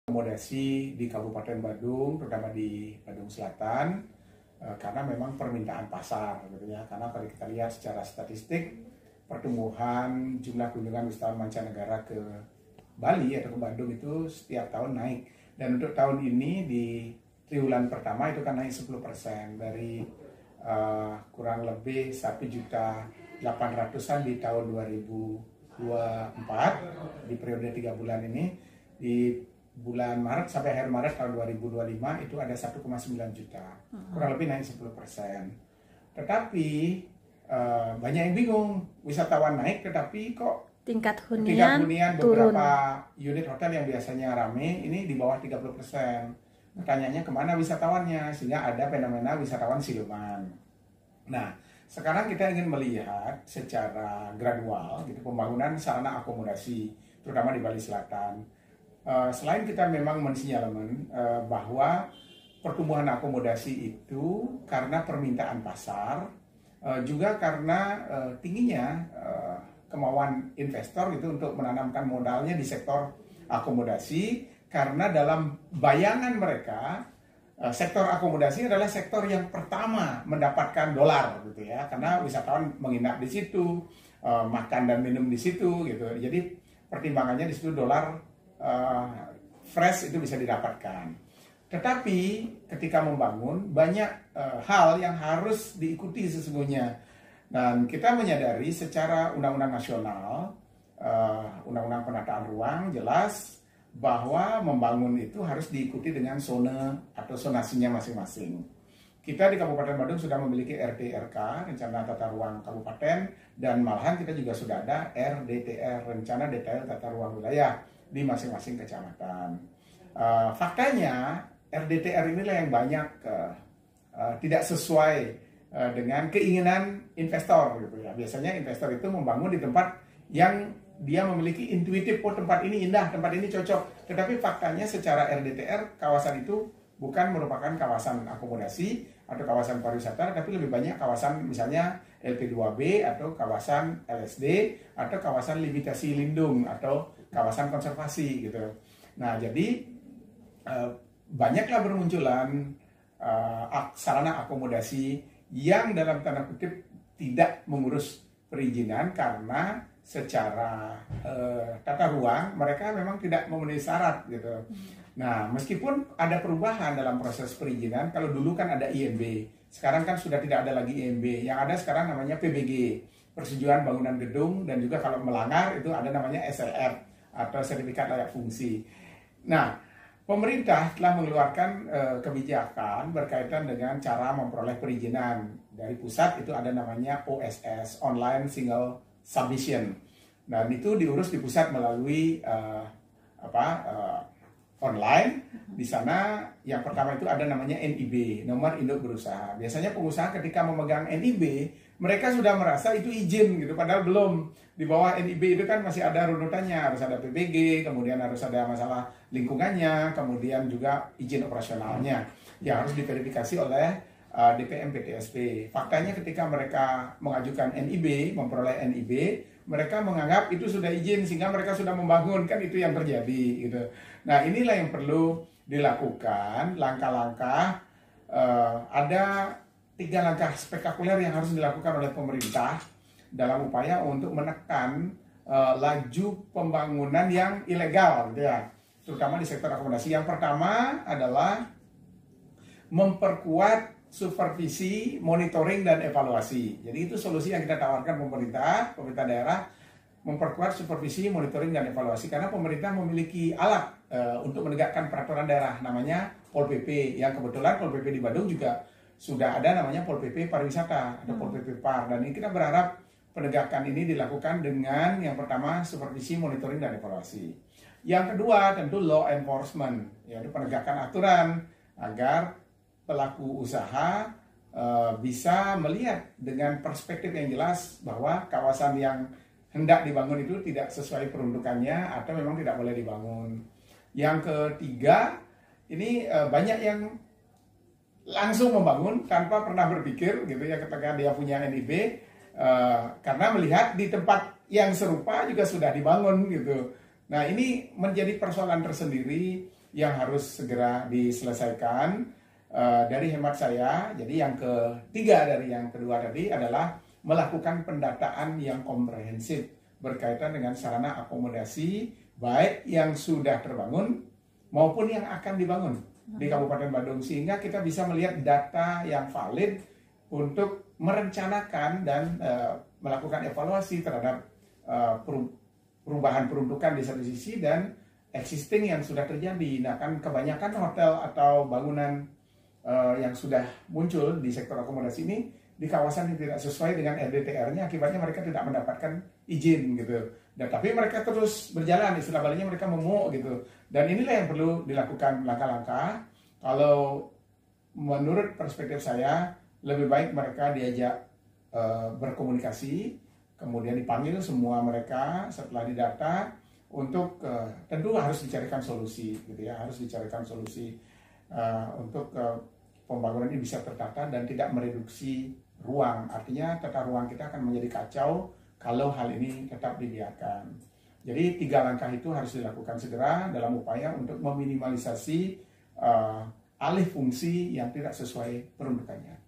akomodasi di Kabupaten Badung, terutama di Badung Selatan, karena memang permintaan pasar, gitu ya. Karena kalau kita lihat secara statistik, pertumbuhan jumlah kunjungan wisatawan mancanegara ke Bali atau ke Bandung itu setiap tahun naik. Dan untuk tahun ini di triwulan pertama itu kan naik 10% dari kurang lebih 1.800.000-an di tahun 2024 di periode 3 bulan ini. Di bulan Maret sampai akhir Maret tahun 2025 itu ada 1,9 juta, kurang lebih naik 10%. Tetapi banyak yang bingung, wisatawan naik tetapi kok tingkat hunian beberapa unit hotel yang biasanya rame ini di bawah 30%. Pertanyaannya kemana wisatawannya, sehingga ada fenomena wisatawan siluman. Nah, sekarang kita ingin melihat secara gradual gitu pembangunan sarana akomodasi, terutama di Bali Selatan. Selain kita memang mensinyalemen bahwa pertumbuhan akomodasi itu karena permintaan pasar, juga karena tingginya kemauan investor gitu untuk menanamkan modalnya di sektor akomodasi, karena dalam bayangan mereka sektor akomodasi adalah sektor yang pertama mendapatkan dolar gitu ya, karena wisatawan menginap di situ, makan dan minum di situ gitu. Jadi pertimbangannya di situ dolar fresh itu bisa didapatkan. Tetapi ketika membangun banyak hal yang harus diikuti sesungguhnya. Dan kita menyadari secara undang-undang nasional, undang-undang penataan ruang jelas bahwa membangun itu harus diikuti dengan zona atau zonasinya masing-masing. Kita di Kabupaten Badung sudah memiliki RTRK, Rencana Tata Ruang Kabupaten, dan malahan kita juga sudah ada RDTR, Rencana Detail Tata Ruang Wilayah di masing-masing kecamatan. Faktanya RDTR inilah yang banyak tidak sesuai dengan keinginan investor gitu ya. Biasanya investor itu membangun di tempat yang dia memiliki intuitif, oh tempat ini indah, tempat ini cocok. Tetapi faktanya secara RDTR kawasan itu bukan merupakan kawasan akomodasi atau kawasan pariwisata, tapi lebih banyak kawasan misalnya LP2B atau kawasan LSD atau kawasan limitasi lindung atau kawasan konservasi gitu. Nah, jadi banyaklah bermunculan sarana akomodasi yang dalam tanda kutip tidak mengurus perizinan karena secara tata ruang mereka memang tidak memenuhi syarat gitu. Nah, meskipun ada perubahan dalam proses perizinan, kalau dulu kan ada IMB, sekarang kan sudah tidak ada lagi IMB. Yang ada sekarang namanya PBG, Persetujuan Bangunan Gedung, dan juga kalau melanggar itu ada namanya SLR atau Sertifikat Layak Fungsi. Nah, pemerintah telah mengeluarkan kebijakan berkaitan dengan cara memperoleh perizinan. Dari pusat itu ada namanya OSS, Online Single Submission. Dan itu diurus di pusat melalui online. Di sana yang pertama itu ada namanya NIB, nomor induk berusaha. Biasanya pengusaha ketika memegang NIB, mereka sudah merasa itu izin gitu, padahal belum. Di bawah NIB itu kan masih ada runutannya, harus ada PBG, kemudian harus ada masalah lingkungannya, kemudian juga izin operasionalnya yang harus diverifikasi oleh DPM PTSP. Faktanya ketika mereka mengajukan NIB, memperoleh NIB, mereka menganggap itu sudah izin sehingga mereka sudah membangun, kan itu yang terjadi gitu. Nah, inilah yang perlu dilakukan langkah-langkah. Ada 3 langkah spektakuler yang harus dilakukan oleh pemerintah dalam upaya untuk menekan laju pembangunan yang ilegal gitu ya, terutama di sektor akomodasi. Yang pertama adalah memperkuat supervisi, monitoring, dan evaluasi. Jadi itu solusi yang kita tawarkan pemerintah daerah, memperkuat supervisi, monitoring, dan evaluasi. Karena pemerintah memiliki alat untuk menegakkan peraturan daerah, namanya Pol PP, yang kebetulan Pol PP di Badung juga sudah ada namanya Pol PP Pariwisata atau Pol PP Par. Dan ini kita berharap penegakan ini dilakukan dengan yang pertama supervisi, monitoring, dan evaluasi. Yang kedua tentu law enforcement, yaitu penegakan aturan agar pelaku usaha bisa melihat dengan perspektif yang jelas bahwa kawasan yang hendak dibangun itu tidak sesuai peruntukannya atau memang tidak boleh dibangun. Yang ketiga, ini banyak yang langsung membangun tanpa pernah berpikir gitu ya ketika dia punya NIB, karena melihat di tempat yang serupa juga sudah dibangun gitu. Nah, ini menjadi persoalan tersendiri yang harus segera diselesaikan dari hemat saya. Jadi yang ketiga dari yang kedua tadi adalah melakukan pendataan yang komprehensif berkaitan dengan sarana akomodasi baik yang sudah terbangun maupun yang akan dibangun di Kabupaten Badung, sehingga kita bisa melihat data yang valid untuk merencanakan dan melakukan evaluasi terhadap perubahan peruntukan di satu sisi dan existing yang sudah terjadi. Nah, kan kebanyakan hotel atau bangunan yang sudah muncul di sektor akomodasi ini di kawasan yang tidak sesuai dengan RDTR-nya, akibatnya mereka tidak mendapatkan izin gitu. Dan tapi mereka terus berjalan, istilah Balinya mereka memuk gitu. Dan inilah yang perlu dilakukan langkah-langkah. Kalau menurut perspektif saya, lebih baik mereka diajak berkomunikasi, kemudian dipanggil semua mereka setelah didata untuk tentu harus dicarikan solusi, gitu ya, harus dicarikan solusi untuk pembangunan ini bisa tertata dan tidak mereduksi ruang. Artinya tata ruang kita akan menjadi kacau kalau hal ini tetap dibiarkan. Jadi 3 langkah itu harus dilakukan segera dalam upaya untuk meminimalisasi alih fungsi yang tidak sesuai peruntukannya.